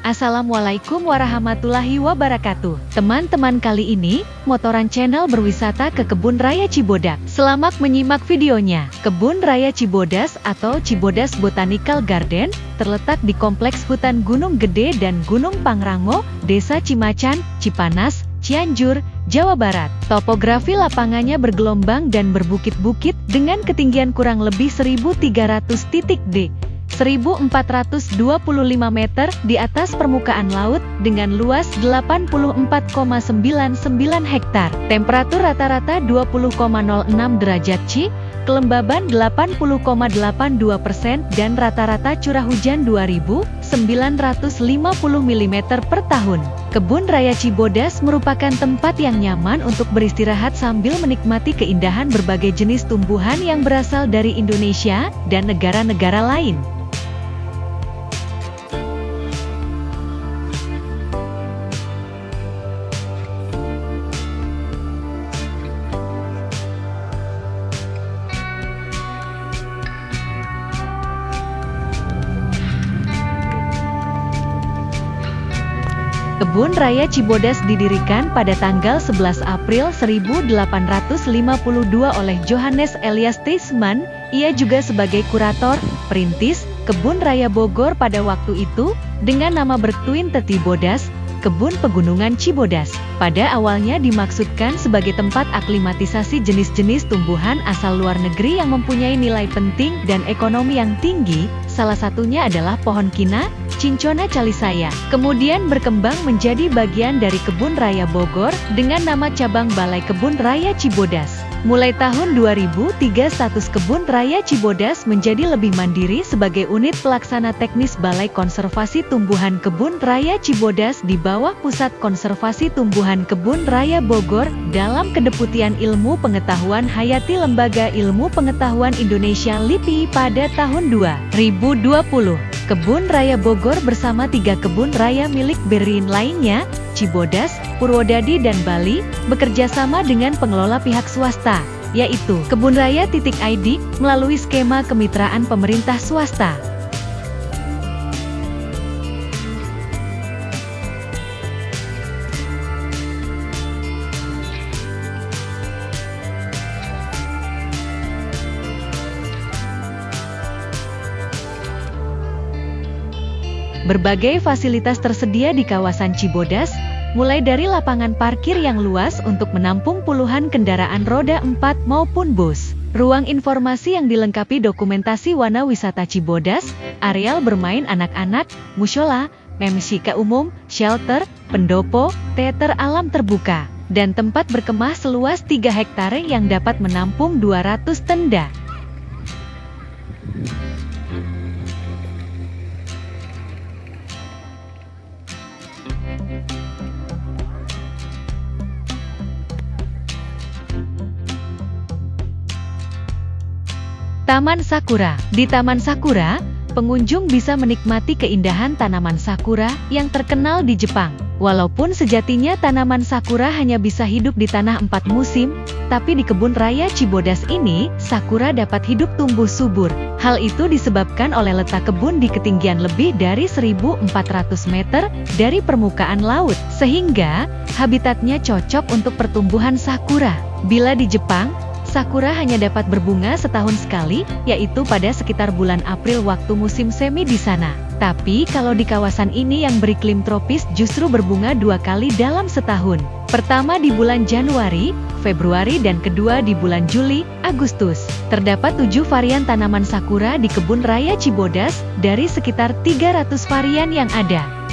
Assalamualaikum warahmatullahi wabarakatuh. Teman-teman, kali ini Motoran Channel berwisata ke Kebun Raya Cibodas. Selamat menyimak videonya. Kebun Raya Cibodas atau Cibodas Botanical Garden terletak di Kompleks Hutan Gunung Gede dan Gunung Pangrango, Desa Cimacan, Cipanas, Cianjur, Jawa Barat. Topografi lapangannya bergelombang dan berbukit-bukit dengan ketinggian kurang lebih 1.300 titik D. 1.425 meter di atas permukaan laut dengan luas 84,99 hektar. Temperatur rata-rata 20,06 derajat C, kelembaban 80,82% dan rata-rata curah hujan 2.950 mm per tahun. Kebun Raya Cibodas merupakan tempat yang nyaman untuk beristirahat sambil menikmati keindahan berbagai jenis tumbuhan yang berasal dari Indonesia dan negara-negara lain. Kebun Raya Cibodas didirikan pada tanggal 11 April 1852 oleh Johannes Elias Teisman. Ia juga sebagai kurator, perintis, Kebun Raya Bogor pada waktu itu, dengan nama Bertuin Teti Bodas, Kebun Pegunungan Cibodas. Pada awalnya dimaksudkan sebagai tempat aklimatisasi jenis-jenis tumbuhan asal luar negeri yang mempunyai nilai penting dan ekonomi yang tinggi, salah satunya adalah pohon kina, Cinchona calisaya. Kemudian berkembang menjadi bagian dari Kebun Raya Bogor dengan nama cabang Balai Kebun Raya Cibodas. Mulai tahun 2003 status Kebun Raya Cibodas menjadi lebih mandiri sebagai unit pelaksana teknis Balai Konservasi Tumbuhan Kebun Raya Cibodas di bawah Pusat Konservasi Tumbuhan Kebun Raya Bogor dalam Kedeputian Ilmu Pengetahuan Hayati Lembaga Ilmu Pengetahuan Indonesia LIPI pada tahun 2020. Kebun Raya Bogor bersama 3 kebun raya milik BRI lainnya, Cibodas, Purwodadi dan Bali, bekerja sama dengan pengelola pihak swasta, yaitu Kebun Raya.id, melalui skema kemitraan pemerintah swasta. Berbagai fasilitas tersedia di kawasan Cibodas, mulai dari lapangan parkir yang luas untuk menampung puluhan kendaraan roda 4 maupun bus, ruang informasi yang dilengkapi dokumentasi warna wisata Cibodas, areal bermain anak-anak, mushola, memsika umum, shelter, pendopo, teater alam terbuka, dan tempat berkemah seluas 3 hektare yang dapat menampung 200 tenda. Taman Sakura. Di Taman Sakura, pengunjung bisa menikmati keindahan tanaman sakura yang terkenal di Jepang. Walaupun sejatinya tanaman sakura hanya bisa hidup di tanah 4 musim, tapi di Kebun Raya Cibodas ini, sakura dapat hidup tumbuh subur. Hal itu disebabkan oleh letak kebun di ketinggian lebih dari 1.400 meter dari permukaan laut, sehingga habitatnya cocok untuk pertumbuhan sakura. Bila di Jepang, sakura hanya dapat berbunga setahun sekali, yaitu pada sekitar bulan April waktu musim semi di sana. Tapi kalau di kawasan ini yang beriklim tropis justru berbunga 2 kali dalam setahun. Pertama di bulan Januari, Februari dan kedua di bulan Juli, Agustus. Terdapat 7 varian tanaman sakura di Kebun Raya Cibodas dari sekitar 300 varian yang ada.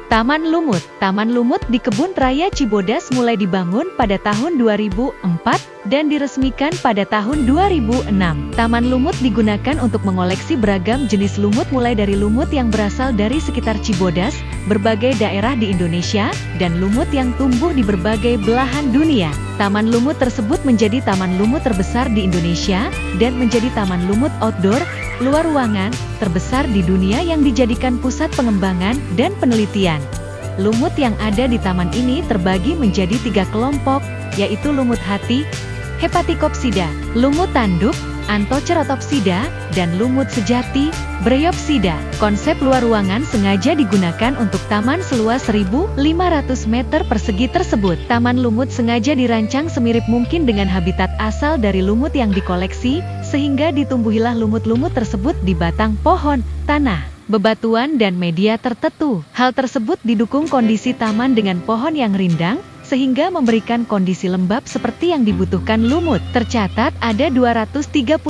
Taman Lumut. Taman Lumut di Kebun Raya Cibodas mulai dibangun pada tahun 2004 dan diresmikan pada tahun 2006. Taman Lumut digunakan untuk mengoleksi beragam jenis lumut mulai dari lumut yang berasal dari sekitar Cibodas, berbagai daerah di Indonesia, dan lumut yang tumbuh di berbagai belahan dunia. Taman Lumut tersebut menjadi taman lumut terbesar di Indonesia dan menjadi taman lumut outdoor, luar ruangan, terbesar di dunia yang dijadikan pusat pengembangan dan penelitian. Lumut yang ada di taman ini terbagi menjadi 3 kelompok, yaitu lumut hati, Hepaticopsida, lumut tanduk, Anthoceratopsida, dan lumut sejati, Bryopsida. Konsep luar ruangan sengaja digunakan untuk taman seluas 1.500 meter persegi tersebut. Taman lumut sengaja dirancang semirip mungkin dengan habitat asal dari lumut yang dikoleksi, sehingga ditumbuhilah lumut-lumut tersebut di batang pohon, tanah, bebatuan dan media tertentu. Hal tersebut didukung kondisi taman dengan pohon yang rindang, sehingga memberikan kondisi lembab seperti yang dibutuhkan lumut. Tercatat ada 235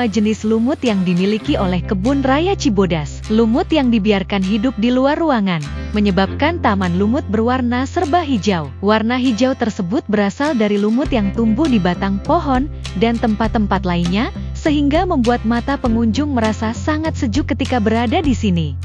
jenis lumut yang dimiliki oleh Kebun Raya Cibodas. Lumut yang dibiarkan hidup di luar ruangan, menyebabkan taman lumut berwarna serba hijau. Warna hijau tersebut berasal dari lumut yang tumbuh di batang pohon, dan tempat-tempat lainnya, sehingga membuat mata pengunjung merasa sangat sejuk ketika berada di sini.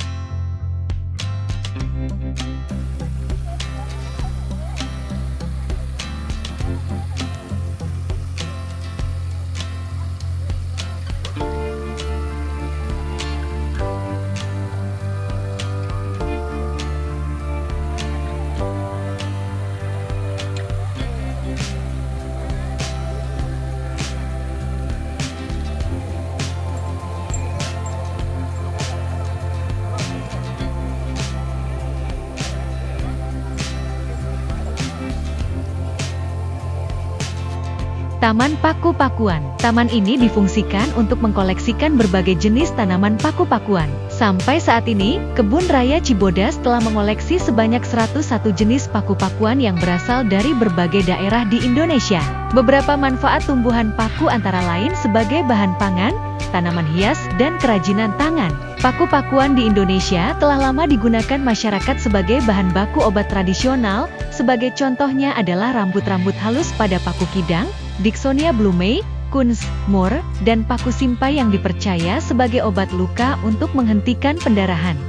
Taman Paku-Pakuan. Taman ini difungsikan untuk mengkoleksikan berbagai jenis tanaman paku-pakuan. Sampai saat ini, Kebun Raya Cibodas telah mengoleksi sebanyak 101 jenis paku-pakuan yang berasal dari berbagai daerah di Indonesia. Beberapa manfaat tumbuhan paku antara lain sebagai bahan pangan, tanaman hias, dan kerajinan tangan. Paku-pakuan di Indonesia telah lama digunakan masyarakat sebagai bahan baku obat tradisional. Sebagai contohnya adalah rambut-rambut halus pada paku kidang, Dicksonia blumei, Kunz, Mor, dan paku simpai yang dipercaya sebagai obat luka untuk menghentikan pendarahan.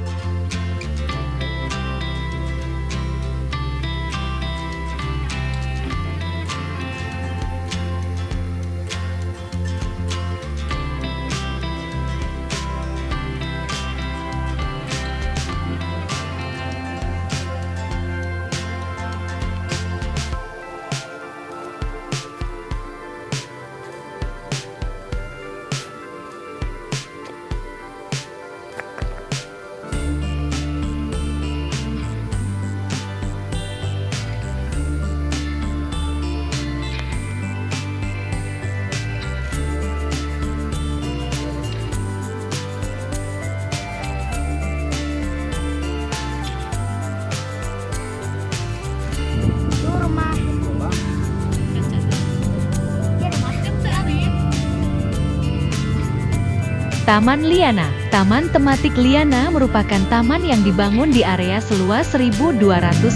Taman Liana. Taman tematik Liana merupakan taman yang dibangun di area seluas 1.200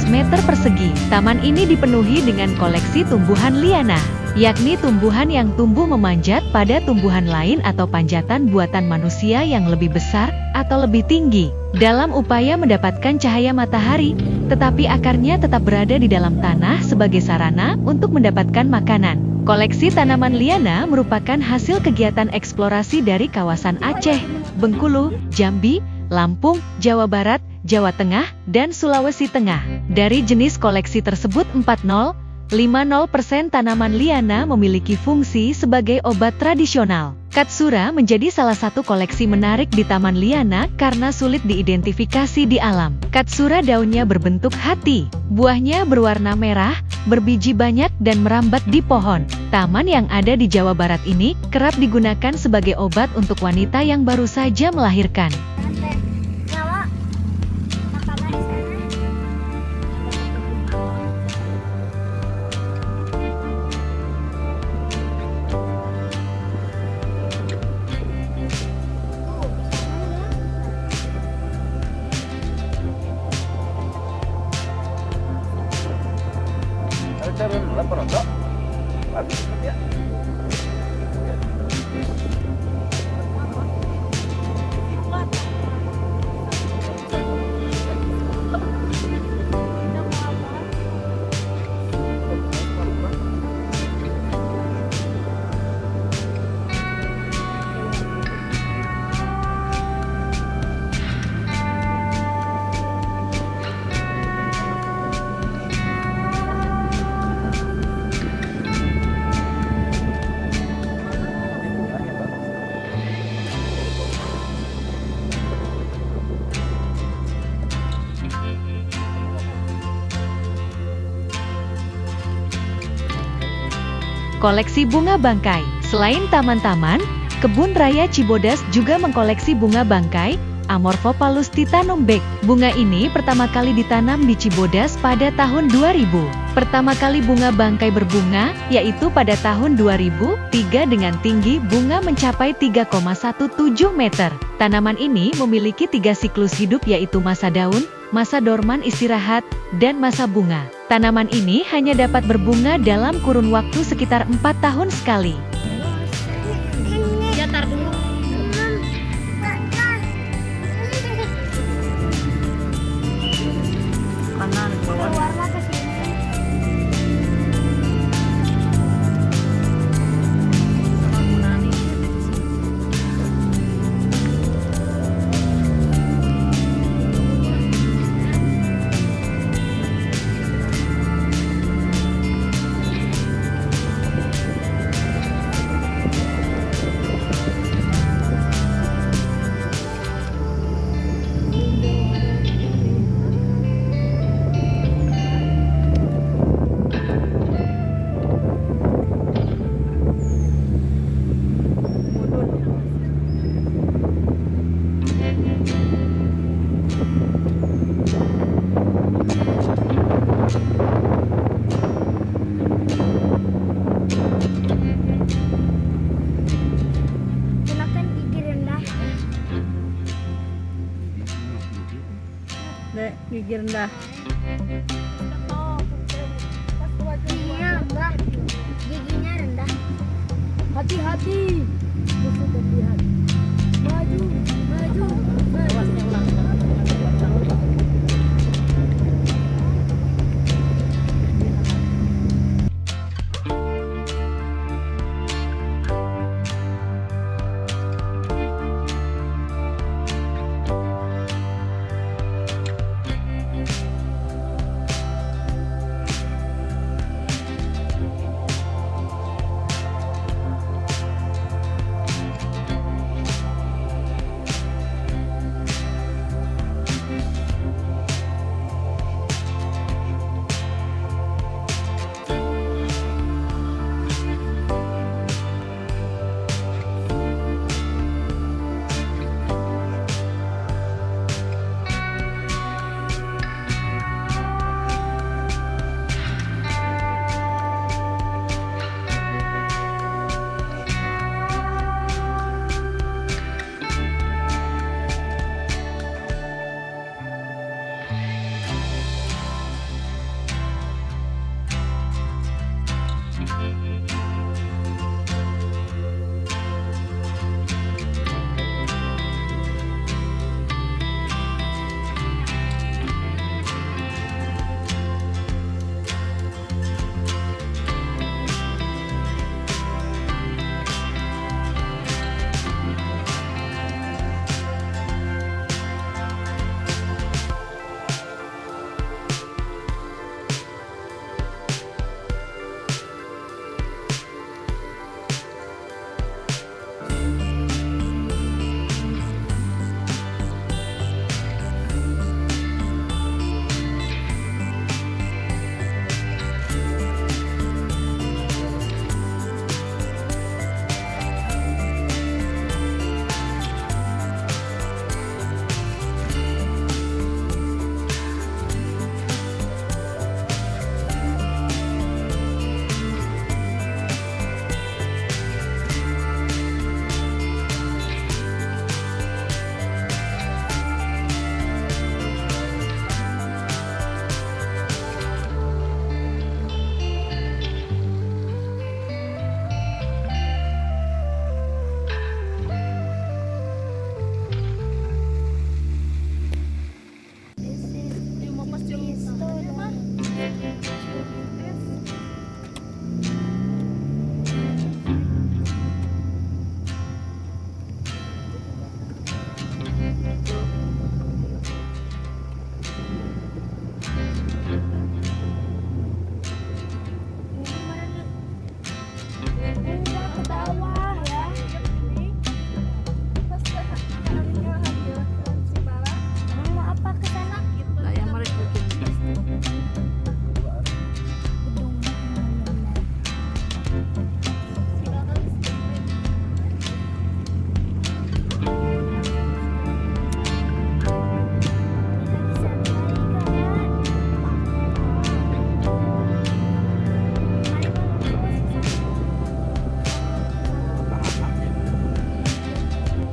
meter persegi. Taman ini dipenuhi dengan koleksi tumbuhan liana, yakni tumbuhan yang tumbuh memanjat pada tumbuhan lain atau panjatan buatan manusia yang lebih besar atau lebih tinggi. Dalam upaya mendapatkan cahaya matahari, tetapi akarnya tetap berada di dalam tanah sebagai sarana untuk mendapatkan makanan. Koleksi tanaman liana merupakan hasil kegiatan eksplorasi dari kawasan Aceh, Bengkulu, Jambi, Lampung, Jawa Barat, Jawa Tengah, dan Sulawesi Tengah. Dari jenis koleksi tersebut 50% tanaman liana memiliki fungsi sebagai obat tradisional. Katsura menjadi salah satu koleksi menarik di Taman Liana karena sulit diidentifikasi di alam. Katsura daunnya berbentuk hati, buahnya berwarna merah, berbiji banyak dan merambat di pohon. Taman yang ada di Jawa Barat ini kerap digunakan sebagai obat untuk wanita yang baru saja melahirkan. Koleksi bunga bangkai. Selain taman-taman, Kebun Raya Cibodas juga mengkoleksi bunga bangkai, Amorphophallus titanum Beck. Bunga ini pertama kali ditanam di Cibodas pada tahun 2000. Pertama kali bunga bangkai berbunga, yaitu pada tahun 2003 dengan tinggi bunga mencapai 3,17 meter. Tanaman ini memiliki 3 siklus hidup yaitu masa daun, masa dorman istirahat, dan masa bunga. Tanaman ini hanya dapat berbunga dalam kurun waktu sekitar 4 tahun sekali. Tar dulu. Kanan bawah. Warna ke sini. Dek, gigi rendah. Iya, Mbak. Giginya rendah. Hati-hati.